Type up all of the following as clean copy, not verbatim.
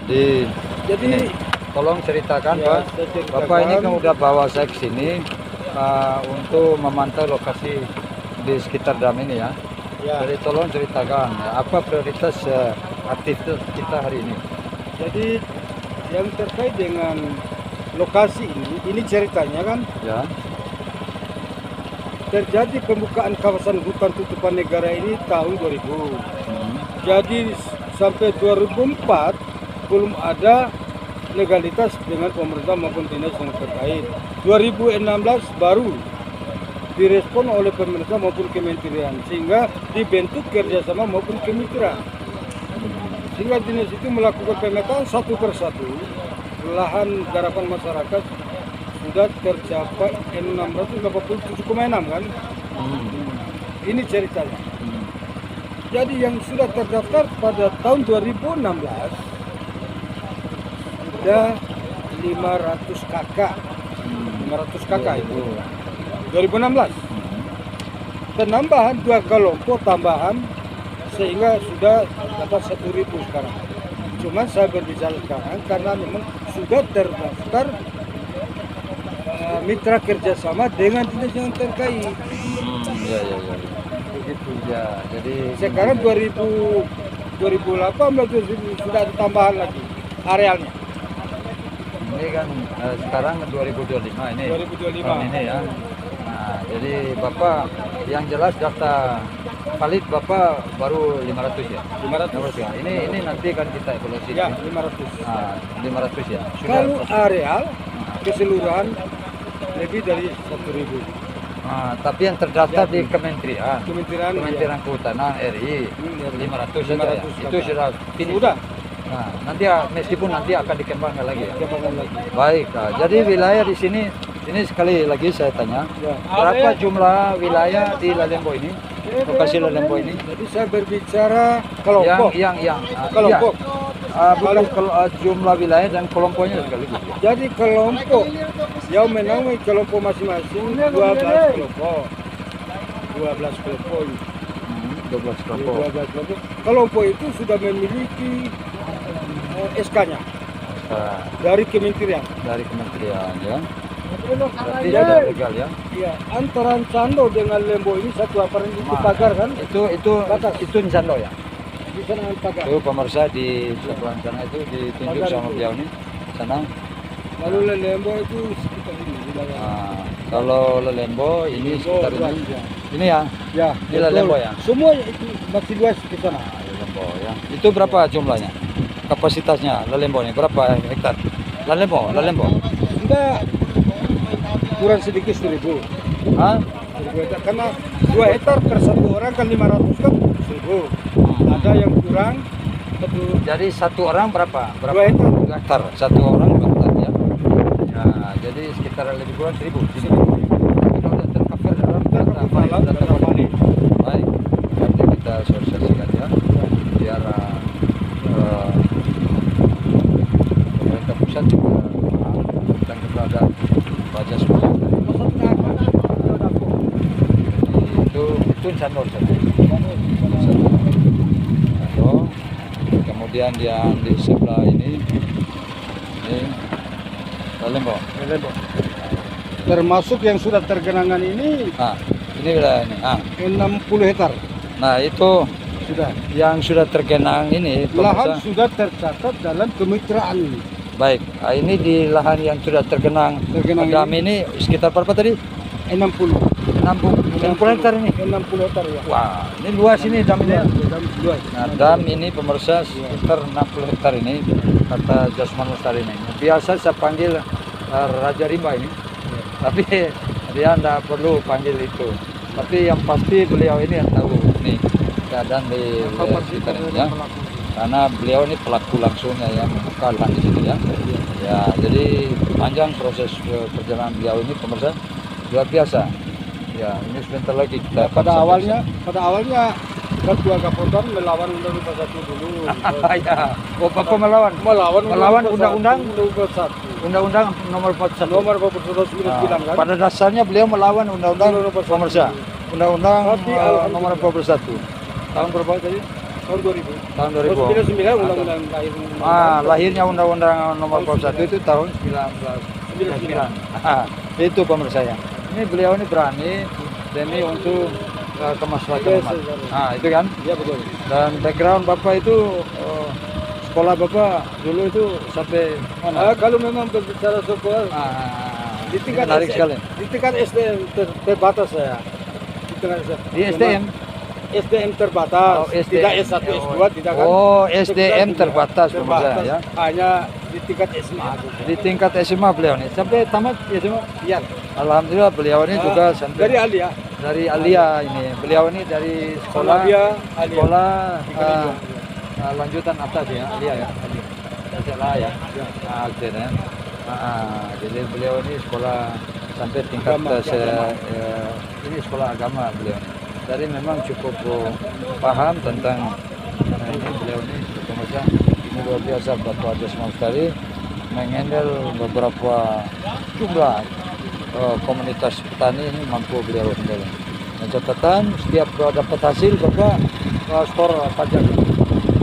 Jadi ini, tolong ceritakan ya, Pak. saya ceritakan. Bapak ini kan udah bawa saya ke sini untuk memantau lokasi di sekitar dam ini ya. Ya. Jadi tolong ceritakan ya, apa prioritas aktivitas kita hari ini. Jadi yang terkait dengan lokasi ini ceritanya kan Ya. terjadi pembukaan kawasan hutan tutupan negara ini tahun 2000. Jadi sampai 2004 belum ada legalitas dengan pemerintah maupun dinas yang terkait. 2016 baru direspon oleh pemerintah maupun kementerian sehingga dibentuk kerjasama maupun kemitraan. Sehingga dinas itu melakukan pemetaan satu persatu lahan garapan masyarakat sudah tercapai 687,6 kan. Ini ceritanya. Jadi yang sudah terdaftar pada tahun 2016 sudah 500 kakak. 500 kakak itu 2016. Penambahan 2 kelompok tambahan sehingga sudah dapat 1.000 sekarang. Cuma saya berbicara sekarang karena memang sudah terdaftar mitra kerjasama dengan dinas yang terkait. Ya. Begitu ya. Jadi Sekarang 2018 sudah ada tambahan lagi arealnya. ini kan sekarang 2025 ini. 2025. Tahun ini ya. Nah, jadi Bapak yang jelas data valid Bapak baru 500 ya. 500 ya. Ini nanti kan kita evaluasi. ya 500. Nah, 500 ya. Kalau areal keseluruhan lebih dari 1.000. Tapi yang terdaftar di Kementerian Kementerian Kehutanan RI 500 saja ya. 500 Itu sudah finish. Sudah. Nah, nanti ya, meskipun nanti akan dikembangkan lagi ya. Kembangkan lagi. Baik, jadi wilayah di sini sekali lagi saya tanya, Ya. berapa jumlah wilayah di Lalembo ini? Lokasi Lalembo ini? Jadi saya berbicara kelompok. Kelompok. Kelompok. Bukan jumlah wilayah dan kelompoknya sekaligus. Ya. Jadi kelompok yang menaungi kelompok masing-masing 12 kelompok. 12 kelompok. 12 kelompok. 12 kelompok. Kelompok itu sudah memiliki SK-nya dari kementerian. Dari kementerian ya. Berarti Jadi, sudah legal ya. iya, antara Cando dengan Lembo ini satu aparat itu pagar kan? Itu Ncando ya. Di sana pagar. Itu pemirsa di sebelah sana itu ditunjuk Pagar sama itu. beliau ini. Sana. Lalu Lembo itu sekitar ini wilayah. Nah, kalau Lalembo ini sekitar ini. Ya. Ini ya. Ya, Ini betul. Lalembo ya. Semua itu masih luas di sana. Lalembo ya. Itu berapa jumlahnya? Kapasitasnya Lalembo ini berapa hektar? Lalembo. Sudah kurang sedikit 1.000. Hah? 1.000 hektar. Karena 2 hektar per satu orang kan 500 kan 1.000. Ada yang kurang satu. Jadi satu orang berapa? 2 hektar. 2 hektar. Satu orang 2 hektar ya. Nah, jadi sekitar lebih kurang 1.000. Kita sudah tercover dalam data valid. Baik. Nanti kita sosialisasikan ya. Biar pemerintah pusat juga dan kepada pajak semua. Itu Cando sana. Cando. Kemudian yang di sebelah ini Lalembo. Termasuk yang sudah tergenangan ini Ini wilayah ini. 60 hektar. Nah itu Sudah. yang sudah tergenang ini Lahan pemirsa. sudah tercatat dalam kemitraan ini. Baik, ini di lahan yang sudah tergenang dam ini sekitar berapa tadi? 60 hektar ini. 60 hektar ya. Wah, ini luas ini dam ini. Dam luas. Nah, dam ini pemirsa sekitar 60 hektar ini kata Jasman Lestari ini. Biasa saya panggil Raja Rimba ini, tapi dia tidak perlu panggil itu. Tapi yang pasti beliau ini yang tahu nih keadaan di sekitar ini ya. Karena beliau ini pelaku langsungnya yang membuka lahan di sini ya. Ya, jadi panjang proses perjalanan beliau ini pemirsa luar biasa. Ya, ini sebentar lagi kita Pada awalnya Ketua Kapolda melawan Undang-Undang 1 dulu. Ya, Bapak melawan undang-undang Undang-Undang nomor 41. Nomor 41 bilang kan. Pada dasarnya beliau melawan undang-undang pemirsa. Undang-undang nomor 41. Tahun berapa tadi? tahun 2000. Tahun 2000. 99 undang-undang lahir. Lahirnya Undang-Undang Nomor 41 itu tahun 1999. Itu pemirsa ya. Ini beliau ini berani demi untuk kemaslahatan umat. Itu kan. Iya betul. Dan background Bapak itu sekolah Bapak dulu itu sampai mana? Kalau memang berbicara sekolah di tingkat menarik sekali. Di tingkat SDM terbatas saya. Di tingkat Di SDM? SDM terbatas. Oh, SDM. Tidak S1, S2 tidak kan. Oh, SDM terbatas pemirsa ya. Hanya di tingkat SMA. Di tingkat SMA beliau nih sampai tamat SMA. Iya. Alhamdulillah beliau ini juga sampai Dari Alia. dari Alia ini. Beliau ini dari sekolah Alia. sekolah lanjutan atas ya, Alia ya. SMA ya. Akhirnya. Jadi beliau ini sekolah sampai tingkat ini sekolah agama beliau. Jadi memang cukup paham tentang ini beliau ini pemirsa. Ini luar biasa Bapak Jasman Lestari menghandle beberapa jumlah komunitas petani ini mampu beliau handle. Dan catatan setiap dapat hasil Bapak skor pajak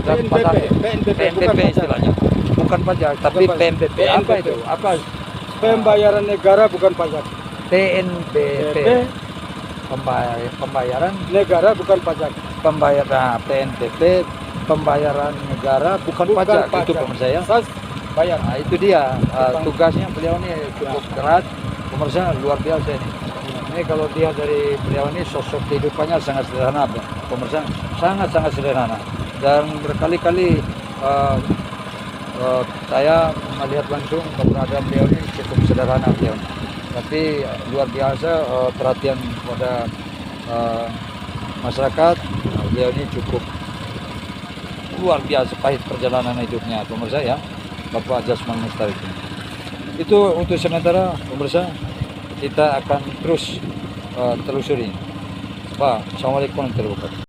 dan PNBP istilahnya. Bukan pajak tapi PNBP. Apa itu? Apa? Pembayaran negara bukan pajak. PNBP. Pembayaran Negara bukan pajak. pembayaran PNBP pembayaran negara bukan pajak. Itu pemirsa ya. Sas bayar. Nah, itu dia tugasnya beliau ini cukup berat pemirsa, luar biasa ini. Ini kalau dia dari beliau ini sosok kehidupannya sangat sederhana pemirsa, sangat sederhana dan berkali-kali saya melihat langsung keberadaan beliau ini cukup sederhana beliau. Tapi luar biasa perhatian pada masyarakat. Beliau ini cukup luar biasa pahit perjalanan hidupnya pemirsa ya, Bapak Jasman Lestari. Itu untuk sementara pemirsa, kita akan terus telusuri. Pak, assalamualaikum warahmatullahi wabarakatuh.